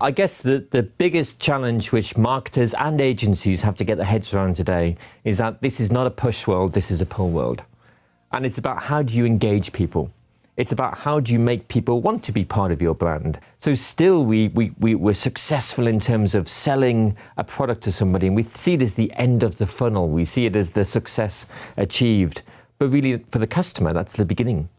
I guess the biggest challenge which marketers and agencies have to get their heads around today is that this is not a push world, this is a pull world. And it's about how do you engage people? It's about how do you make people want to be part of your brand? So still we're successful in terms of selling a product to somebody, and we see it as the end of the funnel. We see it as the success achieved. But really for the customer, that's the beginning.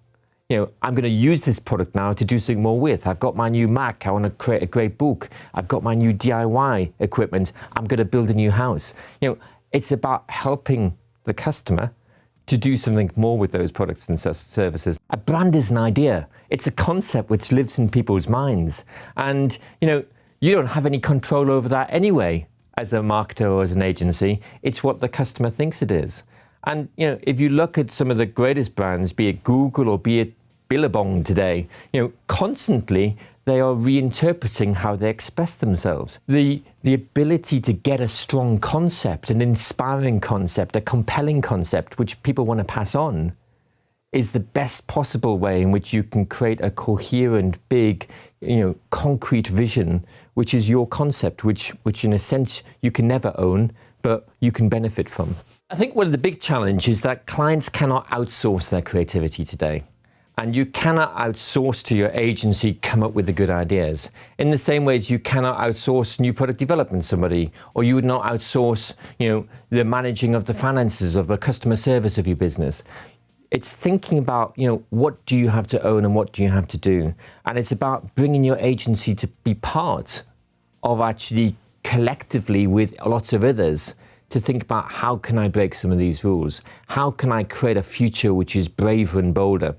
I'm going to use this product now to do something more with. I've got my new Mac. I want to create a great book. I've got my new DIY equipment. I'm going to build a new house. It's about helping the customer to do something more with those products and services. A brand is an idea. It's a concept which lives in people's minds. And, you don't have any control over that anyway as a marketer or as an agency. It's what the customer thinks it is. And, if you look at some of the greatest brands, be it Google or be it Billabong today, constantly they are reinterpreting how they express themselves. The ability to get a strong concept, an inspiring concept, a compelling concept, which people want to pass on, is the best possible way in which you can create a coherent, big, concrete vision, which is your concept, which in a sense you can never own, but you can benefit from. I think one of the big challenges is that clients cannot outsource their creativity today. And you cannot outsource to your agency come up with the good ideas. In the same way as you cannot outsource new product development to somebody, or you would not outsource, the managing of the finances of the customer service of your business. It's thinking about, what do you have to own and what do you have to do? And it's about bringing your agency to be part of actually collectively with lots of others to think about how can I break some of these rules? How can I create a future which is braver and bolder?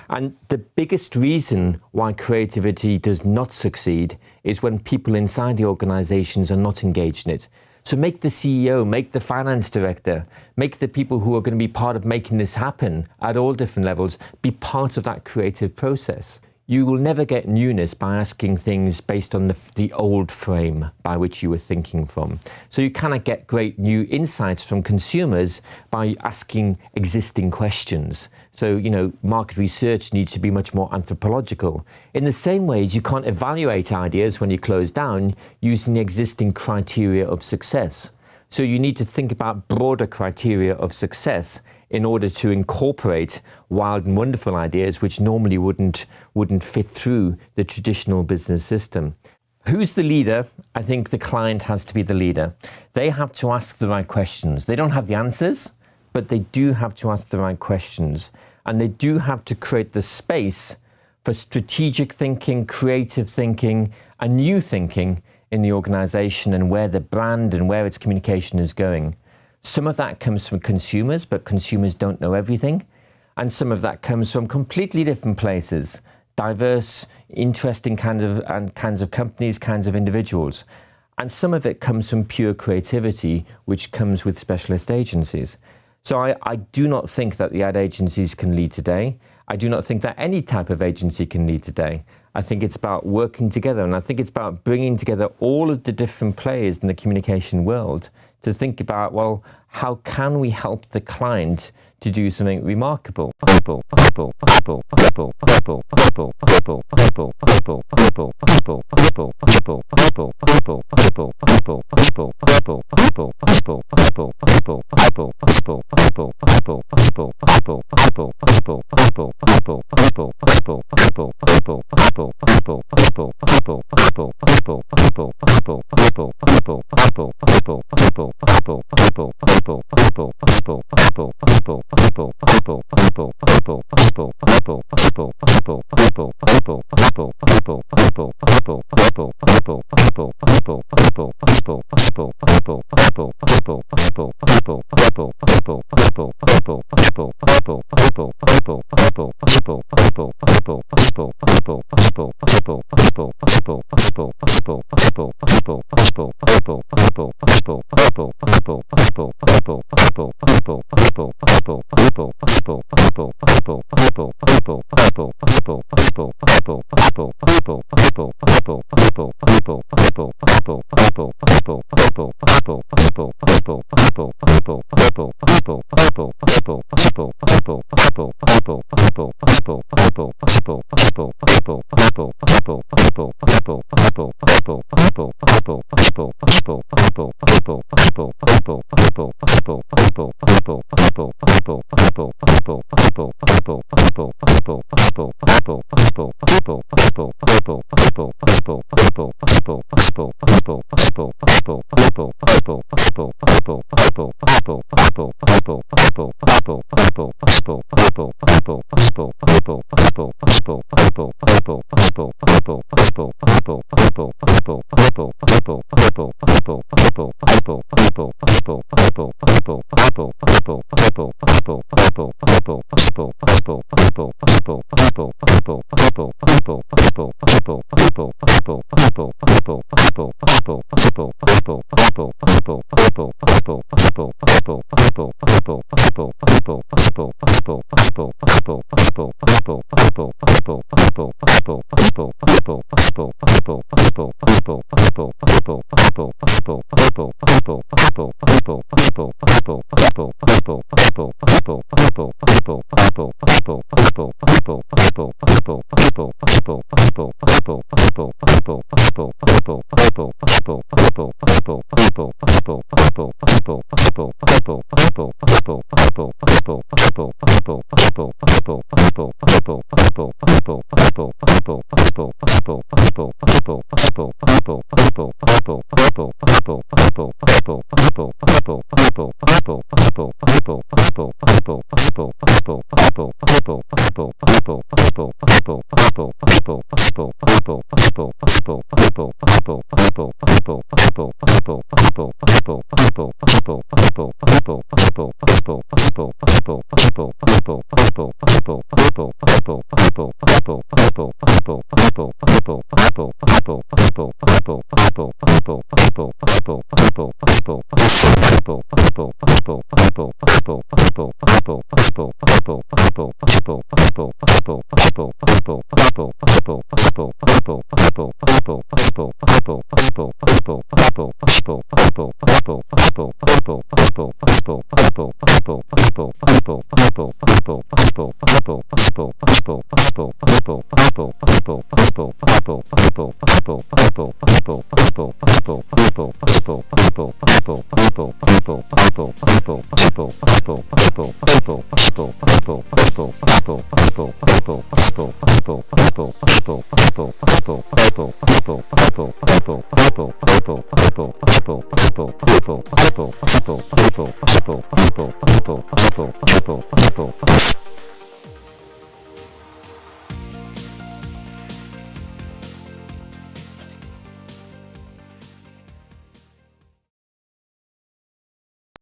And the biggest reason why creativity does not succeed is when people inside the organizations are not engaged in it. So make the CEO, make the finance director, make the people who are going to be part of making this happen at all different levels, be part of that creative process. You will never get newness by asking things based on the old frame by which you were thinking from. So you cannot get great new insights from consumers by asking existing questions. So, market research needs to be much more anthropological. In the same way as you can't evaluate ideas when you close down using the existing criteria of success. So you need to think about broader criteria of success in order to incorporate wild and wonderful ideas which normally wouldn't fit through the traditional business system. Who's the leader? I think the client has to be the leader. They have to ask the right questions. They don't have the answers, but they do have to ask the right questions. And they do have to create the space for strategic thinking, creative thinking, and new thinking in the organization and where the brand and where its communication is going. Some of that comes from consumers, but consumers don't know everything. And some of that comes from completely different places, diverse, interesting kinds of companies, kinds of individuals. And some of it comes from pure creativity, which comes with specialist agencies. So I do not think that the ad agencies can lead today. I do not think that any type of agency can lead today. I think it's about working together, and I think it's about bringing together all of the different players in the communication world to think about, well, how can we help the client to do something remarkable?